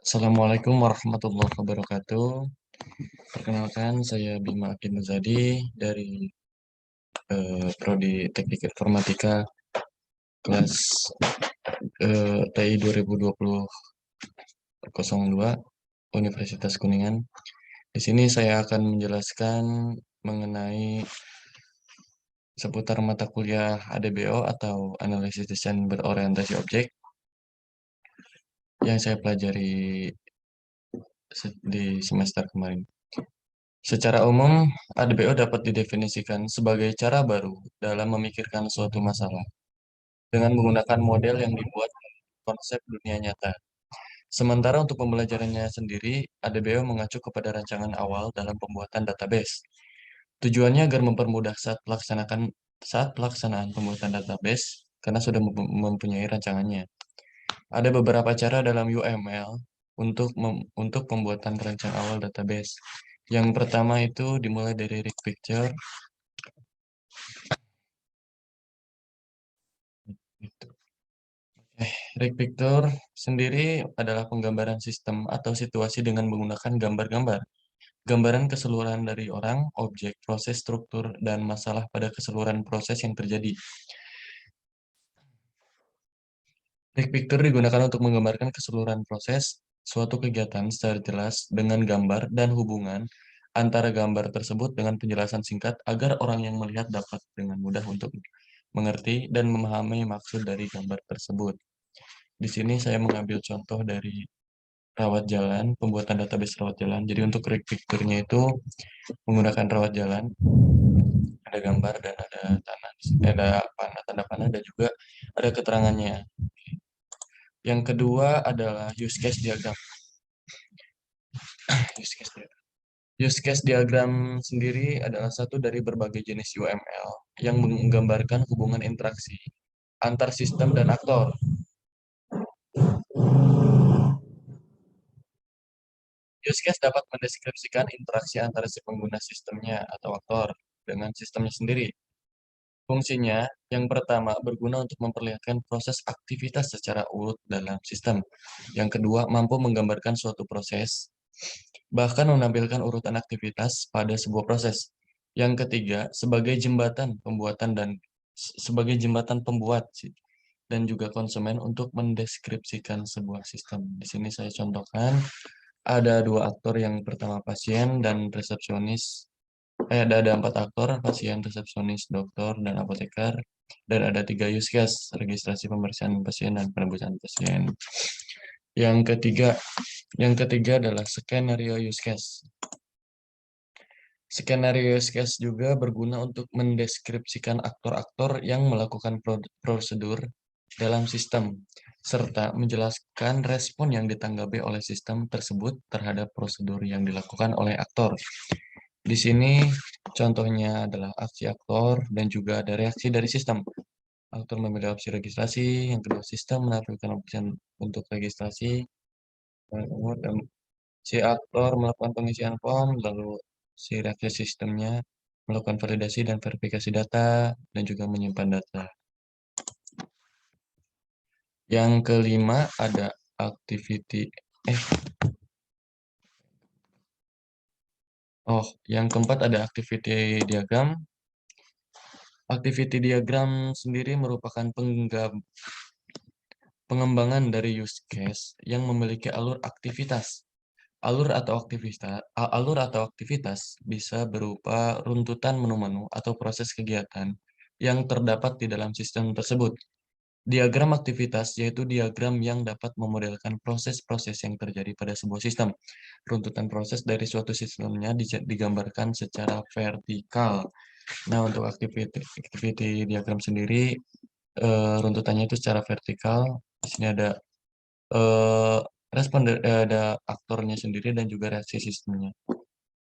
Assalamualaikum warahmatullahi wabarakatuh. Perkenalkan, saya Bima Akin Muzadi dari Prodi Teknik Informatika kelas TI 2020-02 Universitas Kuningan. Di sini saya akan menjelaskan mengenai seputar mata kuliah ADBO atau Analisis Desain Berorientasi Objek yang saya pelajari di semester kemarin. Secara umum, ADBO dapat didefinisikan sebagai cara baru dalam memikirkan suatu masalah dengan menggunakan model yang dibuat dari konsep dunia nyata. Sementara untuk pembelajarannya sendiri, ADBO mengacu kepada rancangan awal dalam pembuatan database. Tujuannya agar mempermudah saat pelaksanaan pembuatan database karena sudah mempunyai rancangannya. Ada beberapa cara dalam UML untuk pembuatan rancang awal database. Yang pertama itu dimulai dari rig picture. Gitu. Rig picture sendiri adalah penggambaran sistem atau situasi dengan menggunakan gambar-gambar. Gambaran keseluruhan dari orang, objek, proses, struktur, dan masalah pada keseluruhan proses yang terjadi. Rig picture digunakan untuk menggambarkan keseluruhan proses suatu kegiatan secara jelas dengan gambar dan hubungan antara gambar tersebut dengan penjelasan singkat agar orang yang melihat dapat dengan mudah untuk mengerti dan memahami maksud dari gambar tersebut. Di sini saya mengambil contoh dari rawat jalan, pembuatan database rawat jalan. Jadi untuk rig picture-nya itu menggunakan rawat jalan, ada gambar dan ada tanah, ada panah, tanda panah dan juga ada keterangannya. Yang kedua adalah use case diagram. Use case diagram. Use case diagram sendiri adalah satu dari berbagai jenis UML yang menggambarkan hubungan interaksi antar sistem dan aktor. Use case dapat mendeskripsikan interaksi antara si pengguna sistemnya atau aktor dengan sistemnya sendiri. Fungsinya, yang pertama, berguna untuk memperlihatkan proses aktivitas secara urut dalam sistem. Yang kedua, mampu menggambarkan suatu proses, bahkan menampilkan urutan aktivitas pada sebuah proses. Yang ketiga, sebagai jembatan pembuat dan juga konsumen untuk mendeskripsikan sebuah sistem. Di sini saya contohkan ada dua aktor, yang pertama pasien dan resepsionis. Ada empat aktor, pasien, resepsionis, dokter, dan apoteker. Dan ada tiga use case, registrasi pemeriksaan pasien dan penembusan pasien. Yang ketiga, adalah skenario use case. Skenario use case juga berguna untuk mendeskripsikan aktor-aktor yang melakukan prosedur dalam sistem, serta menjelaskan respon yang ditanggapi oleh sistem tersebut terhadap prosedur yang dilakukan oleh aktor. Di sini contohnya adalah aksi aktor dan juga ada reaksi dari sistem. Aktor memilih opsi registrasi, yang kedua sistem menampilkan opsi untuk registrasi, dan si aktor melakukan pengisian form, lalu si reaksi sistemnya melakukan validasi dan verifikasi data, dan juga menyimpan data. Yang kelima ada yang keempat ada activity diagram. Activity diagram sendiri merupakan pengembangan dari use case yang memiliki alur aktivitas. Alur atau aktivitas bisa berupa runtutan menu-menu atau proses kegiatan yang terdapat di dalam sistem tersebut. Diagram aktivitas yaitu diagram yang dapat memodelkan proses-proses yang terjadi pada sebuah sistem. Runtutan proses dari suatu sistemnya digambarkan secara vertikal. Nah, untuk activity diagram sendiri, runtutannya itu secara vertikal. Di sini ada eh, ada aktornya sendiri dan juga reaksi sistemnya.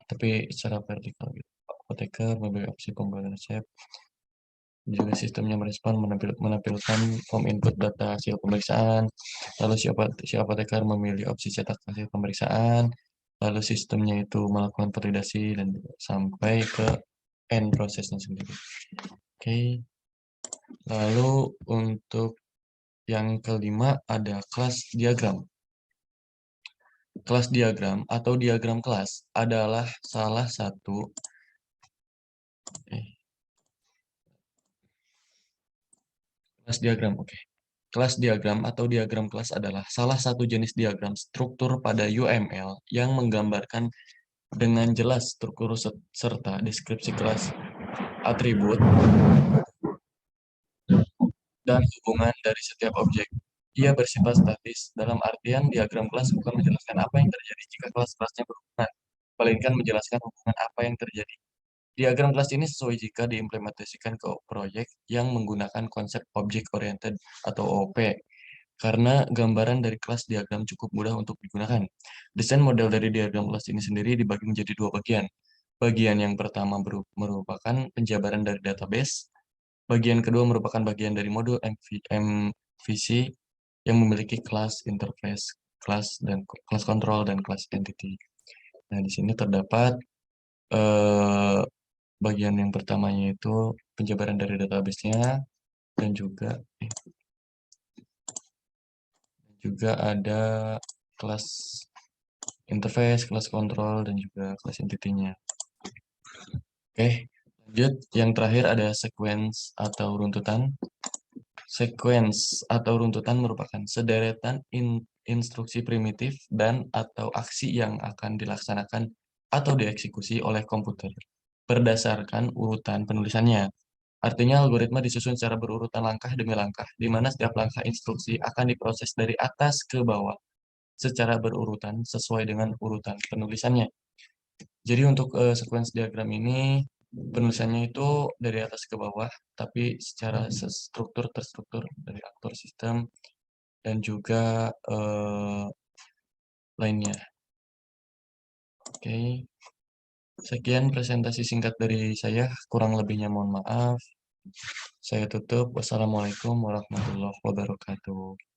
Tapi secara vertikal gitu. Apoteker memberi opsi pembayaran resep. Juga sistemnya merespon menampilkan form input data hasil pemeriksaan. Lalu si apoteker memilih opsi cetak hasil pemeriksaan. Lalu sistemnya itu melakukan validasi dan sampai ke end prosesnya sendiri. Oke. Lalu untuk yang kelima ada kelas diagram. Kelas diagram atau diagram kelas adalah salah satu eh, kelas diagram, oke. Kelas diagram atau diagram kelas adalah salah satu jenis diagram struktur pada UML yang menggambarkan dengan jelas struktur serta deskripsi kelas, atribut, dan hubungan dari setiap objek. Ia bersifat statis, dalam artian diagram kelas bukan menjelaskan apa yang terjadi jika kelas-kelasnya berhubungan, melainkan menjelaskan hubungan apa yang terjadi. Diagram kelas ini sesuai jika diimplementasikan ke proyek yang menggunakan konsep Object Oriented atau OP, karena gambaran dari kelas diagram cukup mudah untuk digunakan. Desain model dari diagram kelas ini sendiri dibagi menjadi dua bagian. Bagian yang pertama merupakan penjabaran dari database. Bagian kedua merupakan bagian dari modul MVC yang memiliki kelas interface, kelas dan kelas kontrol dan kelas entity. Nah, di sini terdapat eh, bagian yang pertamanya itu penjabaran dari database-nya dan juga ada kelas interface, kelas kontrol dan juga kelas entity-nya. Oke, lanjut. Yang terakhir ada sequence atau runtutan. Sequence atau runtutan merupakan sederetan instruksi primitif dan atau aksi yang akan dilaksanakan atau dieksekusi oleh komputer berdasarkan urutan penulisannya. Artinya algoritma disusun secara berurutan langkah demi langkah, di mana setiap langkah instruksi akan diproses dari atas ke bawah secara berurutan sesuai dengan urutan penulisannya. Jadi untuk sequence diagram ini penulisannya itu dari atas ke bawah, tapi secara terstruktur dari aktor sistem dan juga lainnya. Oke, sekian presentasi singkat dari saya. Kurang lebihnya mohon maaf. Saya tutup. Wassalamualaikum warahmatullahi wabarakatuh.